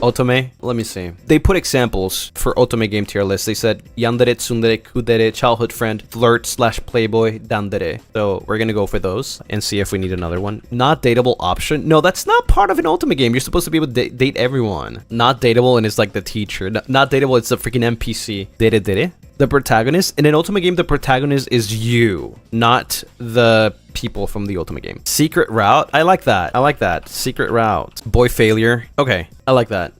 Otome? Let me see. They put examples for Otome game tier list. They said yandere, tsundere, kudere, childhood friend, flirt / playboy, dandere. So we're gonna go for those and see if we need another one. Not dateable option. No, that's not part of an Otome game. You're supposed to be able to date everyone. Not dateable and it's like the teacher. Not dateable, it's the freaking NPC. Dere. The protagonist. In an Otome game, the protagonist is you, not the people from the Otome game. Secret route. I like that. I like that. Secret route. Boy failure. Okay, I like that.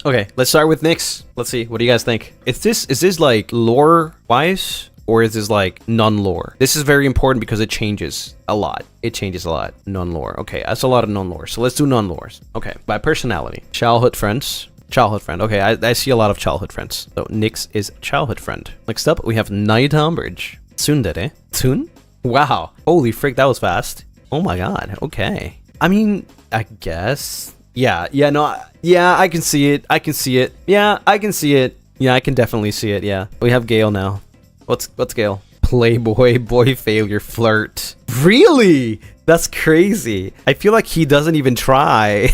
Okay, let's start with Nyx. Let's see. What do you guys think? Is this like lore wise? Or is this like non-lore? This is very important because it changes a lot. It changes a lot. Non-lore. Okay, that's a lot of non-lore. So let's do non-lores. Okay, by personality. Childhood friends. Childhood friend. Okay, I see a lot of childhood friends. So Nyx is childhood friend. Next up, we have Night Bridge. Tsundere. Tsun? Wow. Holy frick, that was fast. Oh my god. Okay. I mean, I guess. Yeah, I can see it. I can see it. Yeah, I can see it. Yeah, I can definitely see it. Yeah. We have Gale now. What's Gale? Playboy, boy failure, flirt. Really? That's crazy. I feel like he doesn't even try.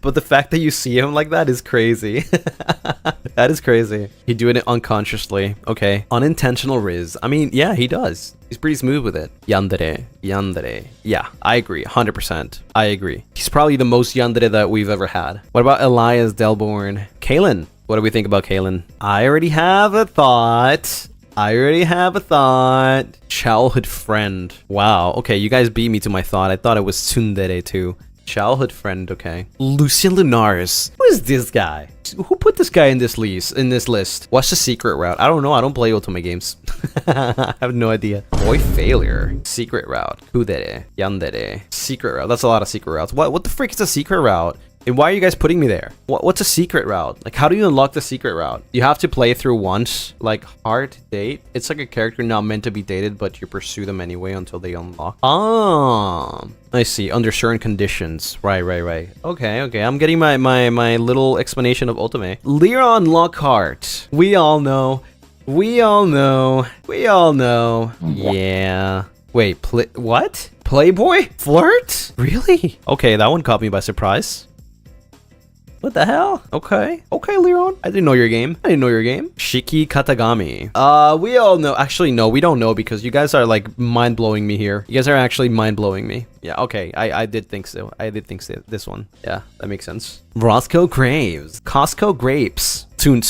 But the fact that you see him like that is crazy. That is crazy. He doing it unconsciously. Okay. Unintentional riz. I mean, yeah, he does. He's pretty smooth with it. Yandere. Yeah, I agree. 100%. I agree. He's probably the most yandere that we've ever had. What about Elias Delborn? Kaylin. What do we think about Kaylin? I already have a thought. Childhood friend. Wow. Okay, you guys beat me to my thought. I thought it was tsundere too. Childhood friend, okay. Lucien Lunaris. Who is this guy? Who put this guy in this list? What's the secret route? I don't know. I don't play Otome games. I have no idea. Boy failure. Secret route. Kudere. Yandere. Secret route. That's a lot of secret routes. What the frick is a secret route? And why are you guys putting me there? What's a secret route? Like, how do you unlock the secret route? You have to play through once, like hard date. It's like a character not meant to be dated, but you pursue them anyway until they unlock. Ah, I see. Under certain conditions. Right. Okay. I'm getting my little explanation of Otome. Leon Lockhart. We all know. Yeah. Wait, what? Playboy? Flirt? Really? Okay, that one caught me by surprise. What the hell? Okay, Leon. I didn't know your game. Shiki Katagami. We all know. Actually, no, we don't know because you guys are like mind-blowing me here. You guys are actually mind-blowing me. Yeah, okay. I did think so. This one. Yeah, that makes sense. Roscoe Graves. Costco Grapes. Tune.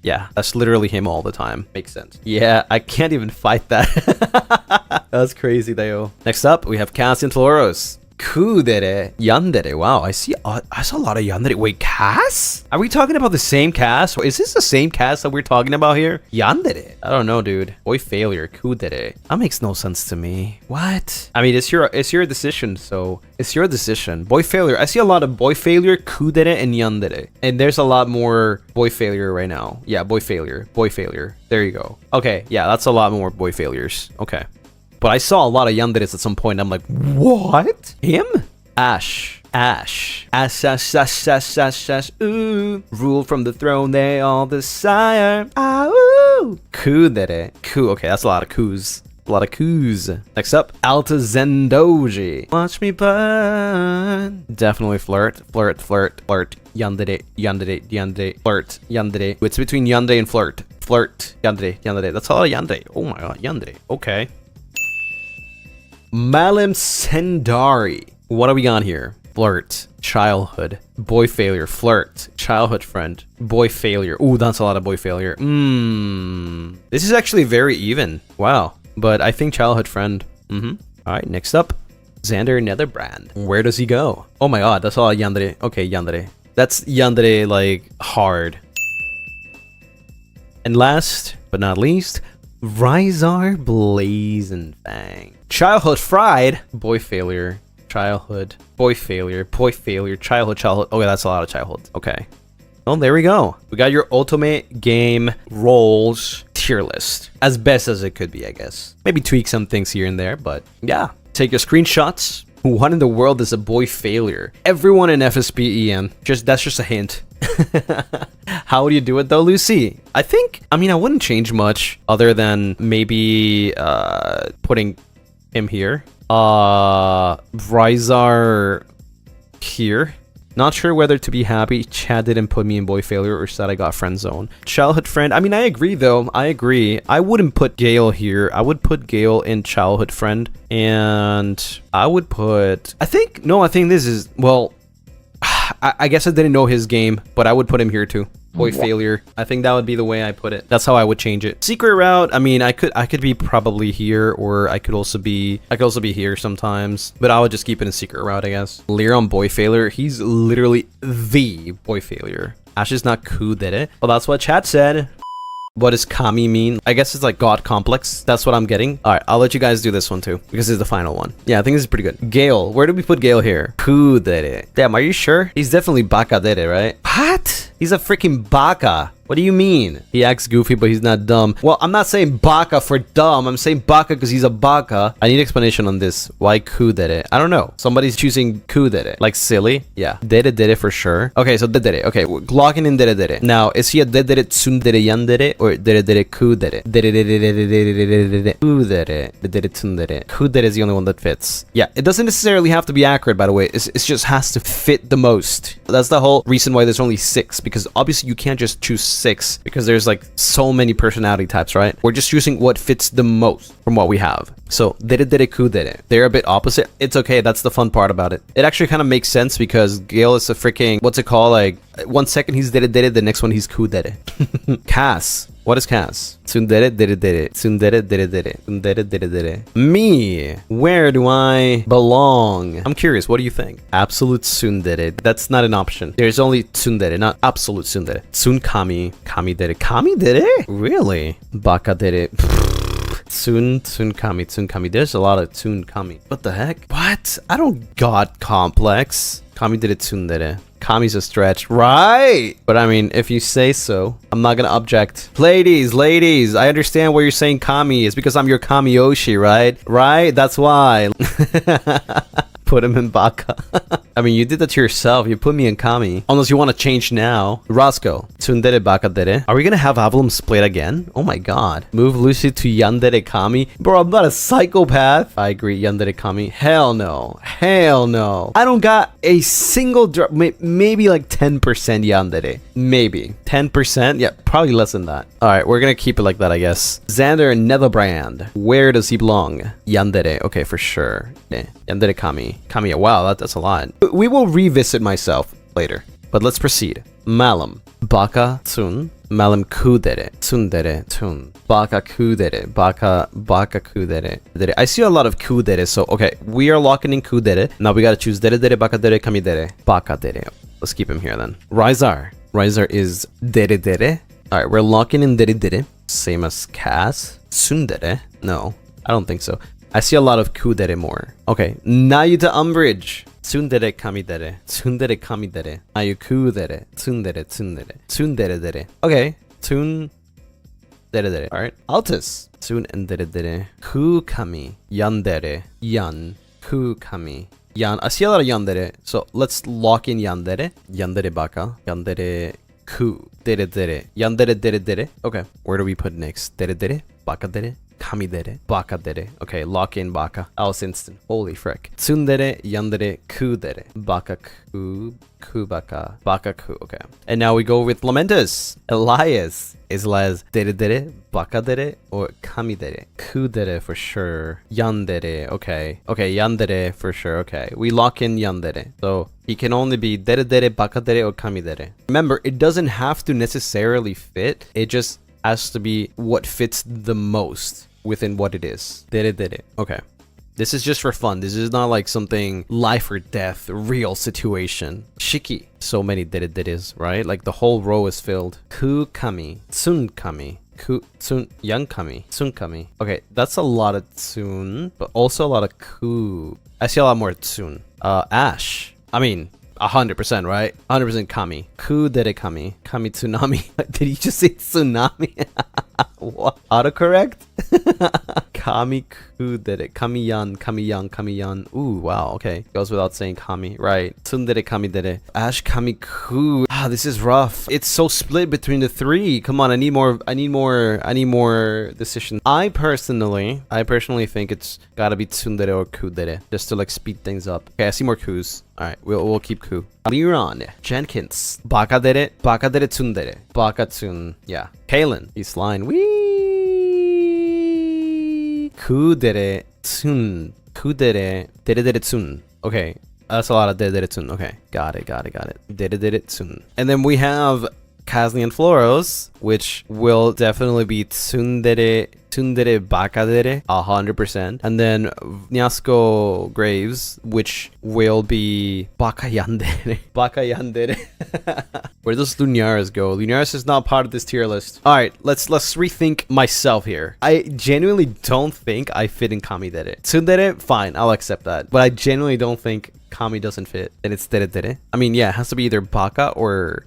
Yeah, that's literally him all the time. Makes sense. Yeah, I can't even fight that. That's crazy, though. Next up, we have Cassian Floros. Kudere. Yandere. Wow, I saw a lot of yandere. Wait, Cass? Are we talking about the same Cass? Is this the same Cass that we're talking about here? Yandere. I don't know, dude. Boy failure. Kudere. That makes no sense to me. What? I mean, it's your decision, so it's your decision. Boy failure. I see a lot of boy failure, kudere, and yandere. And there's a lot more boy failure right now. Yeah, boy failure. There you go. Okay, yeah, that's a lot more boy failures. Okay. But I saw a lot of yanderes at some point. I'm like, what? Him? Ash. Ooh. Rule from the throne, they all desire. Ah, ooh. Kudere. Okay, that's a lot of coos. Next up, Alta Zendoji. Watch me burn. Definitely flirt. Yandere. Flirt. Yandere. It's between yandere and flirt. Yandere. That's a lot of yandere. Oh my god, yandere. Okay. Malim Sendari. What do we got here? Flirt. Childhood. Boy failure. Flirt. Childhood friend. Boy failure. Ooh, that's a lot of boy failure. This is actually very even. Wow. But I think childhood friend. Alright, next up. Xander Netherbrand. Where does he go? Oh my god, that's all yandere. Okay, yandere. That's yandere, like, hard. And last but not least, Rizar Blazenfang. Childhood fried. Boy failure. Childhood. Boy failure. Childhood. Okay, that's a lot of childhood. Okay. Well, there we go. We got your Otome game roles tier list. As best as it could be, I guess. Maybe tweak some things here and there, but yeah. Take your screenshots. What in the world is a boy failure? Everyone in FSP that's just a hint. How would you do it though, Lucy? I wouldn't change much other than maybe putting him here. Rizar here. Not sure whether to be happy Chad didn't put me in boy failure or said I got friend zone. Childhood friend. I mean, I agree though. I agree. I wouldn't put Gale here. I would put Gale in childhood friend. And I would put... I think this is... Well, I guess I didn't know his game, but I would put him here too. Boy failure. I think that would be the way I put it. That's how I would change it. Secret route. I mean, I could be probably here, or I could also be here sometimes. But I would just keep it in secret route, I guess. Leon boy failure. He's literally the boy failure. Ash is not coup did it. Well, that's what chat said. What does kami mean? I guess it's like god complex. That's what I'm getting. All right, I'll let you guys do this one too, because it's the final one. Yeah, I think this is pretty good. Gale. Where do we put Gale here? Coup did it. Damn, are you sure? He's definitely baka did it, right? What? He's a freaking baka. What do you mean? He acts goofy, but he's not dumb. Well, I'm not saying baka for dumb. I'm saying baka because he's a baka. I need explanation on this. Why coup did it? I don't know. Somebody's choosing coup did it. Like silly? Yeah. Did it for sure. Okay, so did it. Okay, we're locking in did it. Now, is he a did it, sun did it, yan did it, or did it, coup did it? Did it, coup did it, did it, sun did it. Coup did it is the only one that fits. Yeah, it doesn't necessarily have to be accurate, by the way. It just has to fit the most. That's the whole reason why there's only 6, because obviously you can't just choose 6 because there's like so many personality types, right? We're just choosing what fits the most from what we have. So did it, coup did it. They're a bit opposite. It's okay. That's the fun part about it. It actually kind of makes sense because Gale is a freaking, what's it called? Like 1 second he's did it, the next one he's coup did it. Cass. What is Cass? Tsundere, did it. Tsundere, did it. Tsundere, did it. Me. Where do I belong? I'm curious. What do you think? Absolute tsundere. That's not an option. There's only tsundere, not absolute tsundere. Tsunkami. Kami did it. Kami did it? Really? Baka did it. Tsunkami. There's a lot of Tsunkami. What the heck? What? I don't god complex. Kami did it tsundere. Kami's a stretch, right? But I mean, if you say so, I'm not gonna object. Ladies, I understand why you're saying Kami. It's because I'm your Kamiyoshi, right? Right? That's why. Put him in Baka. I mean, you did that to yourself. You put me in Kami. Unless you want to change now. Roscoe. Tsundere baka dere. Are we gonna have Ravallalum split again? Oh my god. Move Lucy to yandere Kami. Bro, I'm not a psychopath. I agree. Yandere Kami. Hell no. Hell no. I don't got a single drop. Maybe like 10% yandere. Maybe. 10%? Yeah, probably less than that. Alright, we're gonna keep it like that, I guess. Xander Netherbrand. Where does he belong? Yandere. Okay, for sure. Yeah. Yandere Kami. Kami. Wow, that's a lot. We will revisit myself later. But let's proceed. Malum. Baka tsun. Malum kudere. Tsundere tun. Baka kudere. Baka kudere. I see a lot of kudere. So, okay. We are locking in kudere. Now we gotta choose dere dere, baka dere, kami dere. Baka dere. Let's keep him here then. Rizar. Rizar is dere dere. Alright, we're locking in dere dere. Same as Cass. Tsundere. No, I don't think so. I see a lot of kudere more. Okay, Nayuta Umbridge. Tsundere kami dere. Tsundere kami dere. Ayu kudere. Tsundere tsundere. Tsundere dere. Okay, tsun dere dere. Alright, Altus. Tsun and dere dere. Ku kami. Yandere. Yan. Ku kami. Yan. I see a lot of yandere. So let's lock in yandere. Yandere baka. Yandere ku. Dere dere. Yandere dere dere. Okay, where do we put next? Dere dere. Baka dere. Kami dere, baka dere. Okay, lock in baka. I was instant. Holy frick. Tsundere, yandere, ku dere. Baka ku baka. Baka ku. Okay. And now we go with Lamentus. Elias. Is Elias dere dere, baka dere, or kami dere? Ku dere for sure. Yandere. Okay. Okay, yandere for sure. Okay. We lock in yandere. So he can only be dere dere, baka dere, or kami dere. Remember, it doesn't have to necessarily fit. It just has to be what fits the most within what it is. Dere dere. Okay. This is just for fun. This is not like something life or death, real situation. Shiki. So many dere deres, right? Like the whole row is filled. Ku kami. Tsun kami. Ku tsun yang kami. Tsun kami. Okay, that's a lot of tsun, but also a lot of ku. I see a lot more tsun. Ash. I mean, 100%, right? 100% kami. Ku dere kami. Kami tsunami. Did you just say tsunami? What? Autocorrect? Kami kudere. Kamiyan. Ooh, wow, okay. Goes without saying kami. Right. Tsundere kamidere. Ash kami ku. Ah, this is rough. It's so split between the three. Come on, I need more decisions. I personally think it's gotta be tsundere or kudere. Just to like speed things up. Okay, I see more kus. Alright, we'll keep ku. Leon Jenkins. Bakadere tsundere. Bakatsun. Yeah. Kalen. He's flying. Wee. Kudere tsun. Kudere dere tsun. Okay. That's a lot of dere tsun. Okay. Got it. Dere tsun. And then we have Kazli and Floros, which will definitely be tsundere bakadere 100%, and then Nyasco Graves, which will be bakayandere. Where does Lunaris go? Lunaris is not part of this tier list. All right, let's rethink myself here. I genuinely don't think I fit in kamidere. Tsundere, fine, I'll accept that, but I genuinely don't think kami doesn't fit, and it's dere. I mean, yeah, it has to be either baka or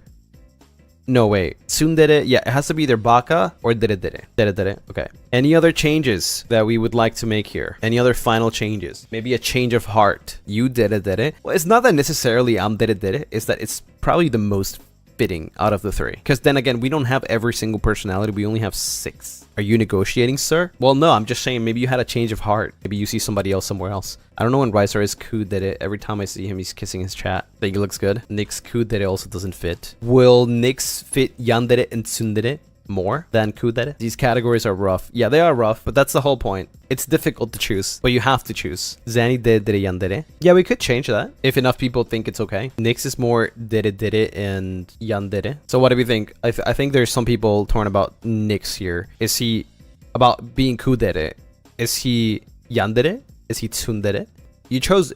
no, wait. Tsundere, yeah, it has to be either baka or dere. Okay. Any other changes that we would like to make here? Any other final changes? Maybe a change of heart. You dere. Well, it's not that necessarily I'm dere. It's that it's probably the most fitting out of the three. Because then again, we don't have every single personality. We only have 6. Are you negotiating, sir? Well, no, I'm just saying maybe you had a change of heart. Maybe you see somebody else somewhere else. I don't know when Rysar is kudere. Every time I see him, he's kissing his chat. I think he looks good. Nyx kudere also doesn't fit. Will Nyx fit yandere and tsundere more than kudere? These categories are rough. Yeah, they are rough, but that's the whole point. It's difficult to choose, but you have to choose. Zani dere yandere. Yeah, we could change that if enough people think it's okay. Nyx is more dere and yandere. So what do we think? I think there's some people torn about Nyx here. Is he about being kudere? Is he yandere? Is he tsundere? You chose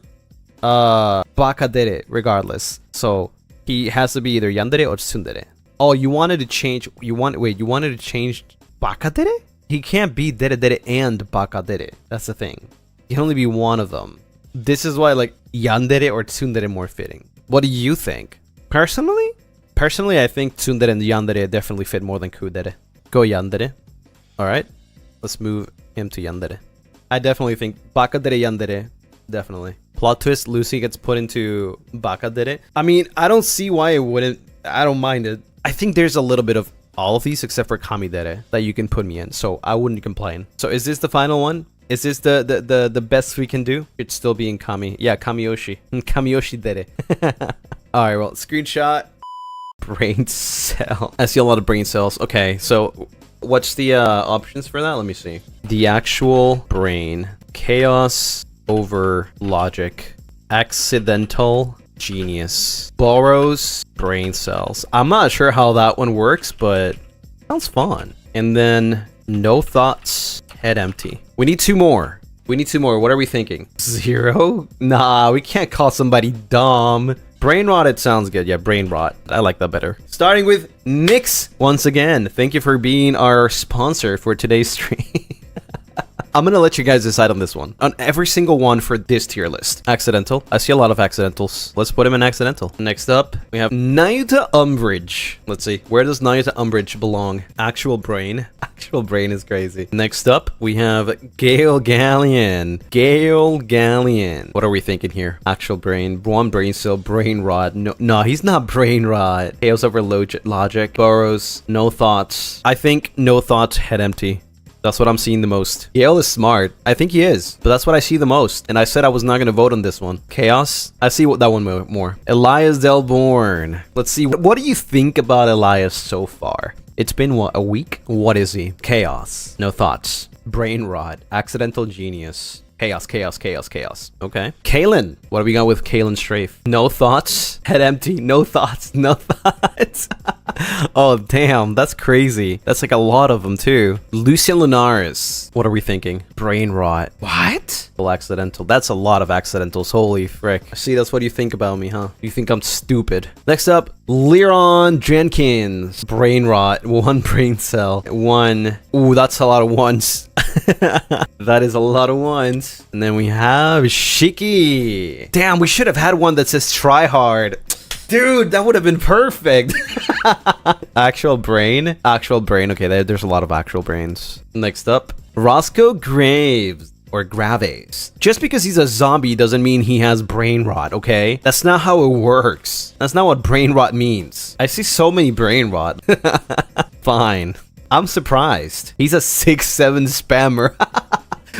bakadere regardless. So he has to be either yandere or tsundere. Oh, you wanted to change bakadere? He can't be dere and bakadere. That's the thing. He can only be one of them. This is why like yandere or tsundere more fitting. What do you think? Personally, I think tsundere and yandere definitely fit more than kudere. Go yandere. Alright. Let's move him to yandere. I definitely think bakadere yandere. Definitely. Plot twist, Lucy gets put into bakadere. I mean, I don't see why it wouldn't. I don't mind it. I think there's a little bit of all of these except for kamidere that you can put me in, so I wouldn't complain. So is this the final one? Is this the best we can do? It's still being kami. Yeah, kamiyoshi. Kamiyoshi dere. Alright, well, screenshot. Brain cell. I see a lot of brain cells. Okay, so what's the options for that? Let me see. The actual brain. Chaos over logic. Accidental genius. Borrows brain cells. I'm not sure how that one works, but sounds fun. And then no thoughts, head empty. We need 2 more. What are we thinking? 0? Nah, we can't call somebody dumb. Brain rot, it sounds good. Yeah, brain rot. I like that better. Starting with Nyx once again. Thank you for being our sponsor for today's stream. I'm gonna let you guys decide on this one. On every single one for this tier list. Accidental. I see a lot of accidentals. Let's put him in accidental. Next up, we have Nayuta Umbridge. Let's see. Where does Nayuta Umbridge belong? Actual brain. Actual brain is crazy. Next up, we have Gale Galleon. What are we thinking here? Actual brain. 1 brain cell. Brain rot. No, he's not brain rot. Chaos over logic. Burrows. No thoughts. I think no thoughts, head empty. That's what I'm seeing the most. Gale is smart. I think he is, but that's what I see the most. And I said I was not going to vote on this one. Chaos. I see that one more. Elias Delborn. Let's see. What do you think about Elias so far? It's been, what, a week? What is he? Chaos. No thoughts. Brain rot. Accidental genius. Chaos. Okay. Kalen. What do we got with Kalen Strafe? No thoughts. Head empty. No thoughts. Oh, damn. That's crazy. That's like a lot of them, too. Lucien Lunaris. What are we thinking? Brain rot. What? Accidental. That's a lot of accidentals. Holy frick. See, that's what you think about me, huh? You think I'm stupid. Next up, Leon Jenkins. Brain rot. 1 brain cell. 1. Ooh, that's a lot of 1s. That is a lot of 1s. And then we have Shiki. Damn, we should have had one that says try hard. Dude, that would have been perfect. Actual brain. Actual brain. Okay, there's a lot of actual brains. Next up, Roscoe Graves. Or Graves. Just because he's a zombie doesn't mean he has brain rot, okay? That's not how it works. That's not what brain rot means. I see so many brain rot. Fine. I'm surprised. He's a 6'7" spammer.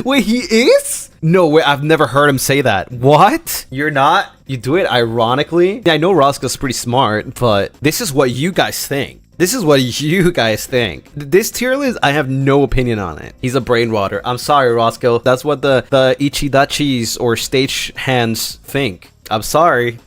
Wait, he is? No way, I've never heard him say that. What? You're not? You do it ironically? Yeah, I know Roscoe's pretty smart, but this is what you guys think. This is what you guys think. This tier list, I have no opinion on it. He's a brain rotter. I'm sorry, Roscoe. That's what the ichidachis or stage hands think. I'm sorry.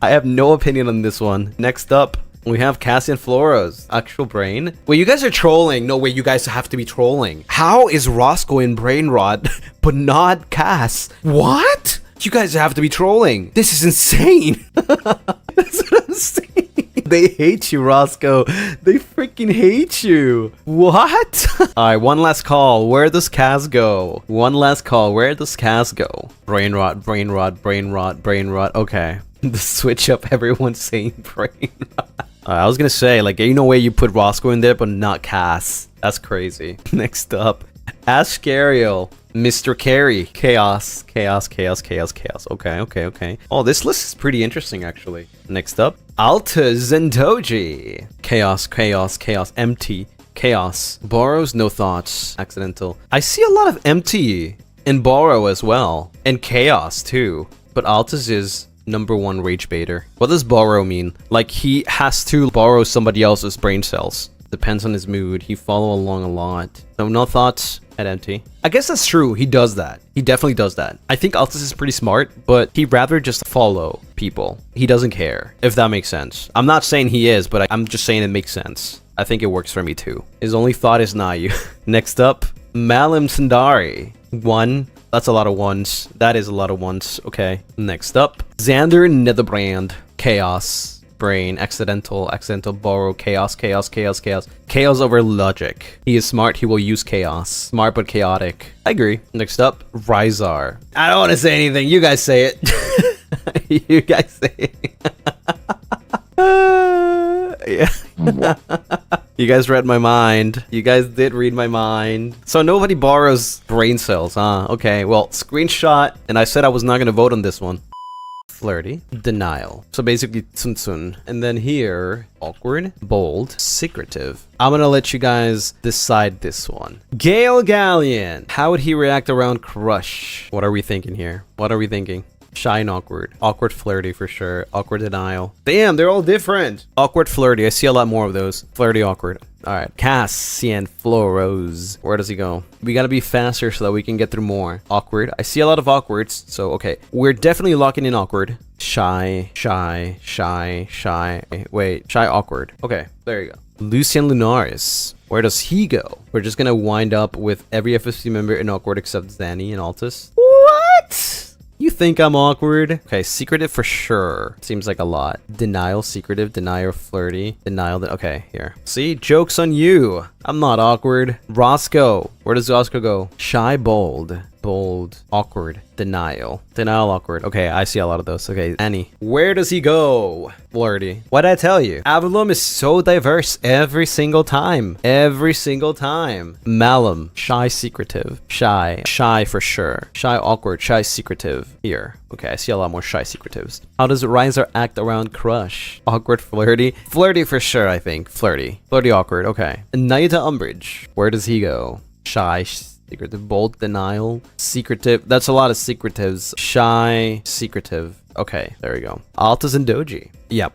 I have no opinion on this one. Next up, we have Cassian Floros. Actual brain. Wait, you guys are trolling. No way, you guys have to be trolling. How is Roscoe in brain rot, but not Cass? What? You guys have to be trolling. This is insane. That's what I'm saying. They hate you, Roscoe. They freaking hate you. What? Alright, one last call. Where does Cass go? One last call. Where does Cass go? Brain rot, brain rot, brain rot, brain rot. Okay. The switch up, everyone's saying brain rot. I was gonna say, like, ain't no way you put Roscoe in there, but not Cass. That's crazy. Next up, Ascariel. Mr. Carey. Chaos. Chaos, chaos, chaos, chaos. Okay, okay, okay. Oh, this list is pretty interesting, actually. Next up, Alta Zentoji. Chaos, chaos, chaos. Empty. Chaos. Borrows, no thoughts. Accidental. I see a lot of empty in Borrow as well. And chaos, too. But Alta's is #1 rage baiter. What does borrow mean? Like, he has to borrow somebody else's brain cells. Depends on his mood. He follow along a lot. So no thoughts at empty. I guess that's true. He does that. He definitely does that. I think Altus is pretty smart, but he'd rather just follow people. He doesn't care, if that makes sense. I'm not saying he is, but I'm just saying it makes sense. I think it works for me too. His only thought is Nayu. Next up, Malim Sundari. 1. That's a lot of ones. That is a lot of ones. Okay. Next up, Xander Netherbrand. Chaos. Brain, accidental, borrow, chaos, chaos, chaos, chaos. Chaos over logic. He is smart, he will use chaos. Smart but chaotic. I agree. Next up, Rizar. I don't want to say anything, you guys say it. You guys say it. Yeah. You guys read my mind. You guys did read my mind. So nobody borrows brain cells, huh? Okay, well, screenshot, and I said I was not gonna vote on this one. Flirty, denial. So basically Tsun. And then here, awkward, bold, secretive. I'm gonna let you guys decide this one. Gale Galleon. How would he react around crush? What are we thinking here? What are we thinking? Shy and awkward. Awkward flirty for sure. Awkward denial. Damn, they're all different. Awkward flirty. I see a lot more of those. Flirty awkward. Alright. Cassian Floros. Where does he go? We gotta be faster so that we can get through more. Awkward. I see a lot of awkwards. So, okay. We're definitely locking in awkward. Shy. Shy. Shy. Shy. Wait. Shy awkward. Okay. There you go. Lucien Lunaris. Where does he go? We're just gonna wind up with every FFC member in awkward except Zanny and Altus. What? You think I'm awkward? Okay, secretive for sure. Seems like a lot. Denial, secretive, denial, flirty, denial. Okay, here. See, joke's on you. I'm not awkward. Roscoe. Where does Roscoe go? Shy, bold. Bold, awkward, denial. Denial, awkward. Okay, I see a lot of those. Okay, Annie. Where does he go? Flirty. What did I tell you? Ravallalum is so diverse every single time. Every single time. Malum. Shy, secretive. Shy. Shy for sure. Shy, awkward. Shy, secretive. Here. Okay, I see a lot more shy secretives. How does Riser act around crush? Awkward, flirty. Flirty for sure, I think. Flirty. Flirty, awkward. Okay. Naita Umbridge. Where does he go? Shy, secretive, bold, denial, secretive. That's a lot of secretives. Shy, secretive. Okay, there we go. Altas and Doji. Yep.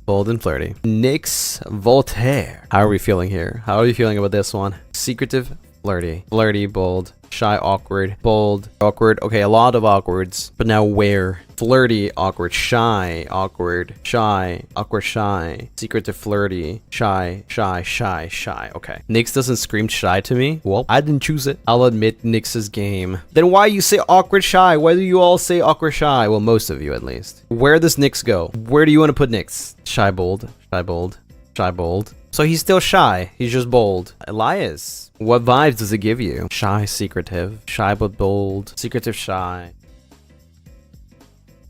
Bold and flirty. Nyx Voltaire. How are we feeling here? How are you feeling about this one? Secretive, flirty. Flirty, bold. Shy, awkward. Bold, awkward. Okay, a lot of awkwards. But now where? Flirty, awkward. Shy, awkward. Shy, awkward, shy. Secretive, flirty. Shy, shy, shy, shy. Okay. Nyx doesn't scream shy to me. Well, I didn't choose it. I'll admit Nyx's game. Then why you say awkward, shy? Why do you all say awkward, shy? Well, most of you at least. Where does Nyx go? Where do you want to put Nyx? Shy, bold. Shy, bold. Shy, bold. So he's still shy. He's just bold. Elias. What vibes does it give you? Shy, secretive. Shy but bold. Secretive, shy.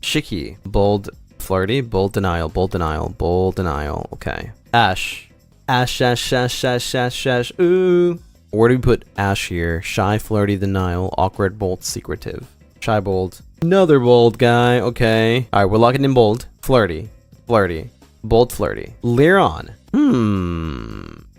Shiki. Bold, flirty. Bold denial. Bold denial. Bold denial. Okay. Ash. Ash, ash, ash, ash, ash, ash. Ooh. Where do we put Ash here? Shy, flirty, denial, awkward, bold, secretive. Shy, bold. Another bold guy. Okay. All right, we're locking in bold. Flirty. Flirty. Bold, flirty. Liron.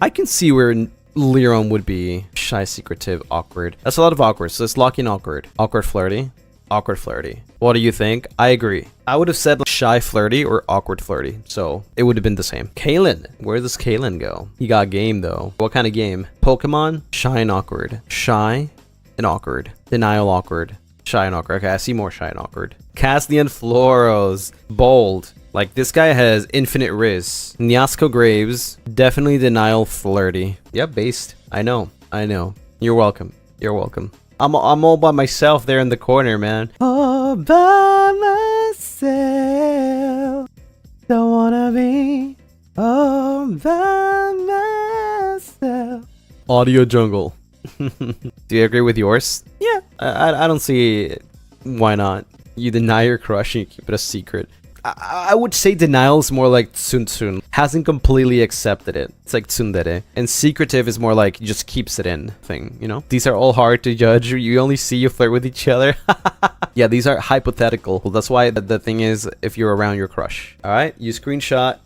I can see where Liron would be. Shy, secretive, awkward. That's a lot of awkward, so let's lock in awkward. Awkward, flirty. Awkward, flirty. What do you think? I agree. I would have said like, shy, flirty, or awkward, flirty. So it would have been the same. Kalen. Where does Kalen go? He got game though. What kind of game? Pokemon? Shy and awkward. Shy and awkward. Denial, awkward. Shy and awkward. Okay, I see more shy and awkward. Castian Floros. Bold. Like this guy has infinite riz. Nyasco Graves. Definitely denial, flirty. Yep, based. I know. I know. You're welcome. You're welcome. I'm all by myself there in the corner, man. All by myself. Don't wanna be all by myself. Audio jungle. Do you agree with yours? Yeah. I don't see why not. You deny your crush and you keep it a secret. I would say denial is more like Tsun. Hasn't completely accepted it. It's like tsundere. And secretive is more like just keeps it in thing, you know? These are all hard to judge. You only see you flirt with each other. Yeah, these are hypothetical. That's why the thing is if you're around your crush. All right, you screenshot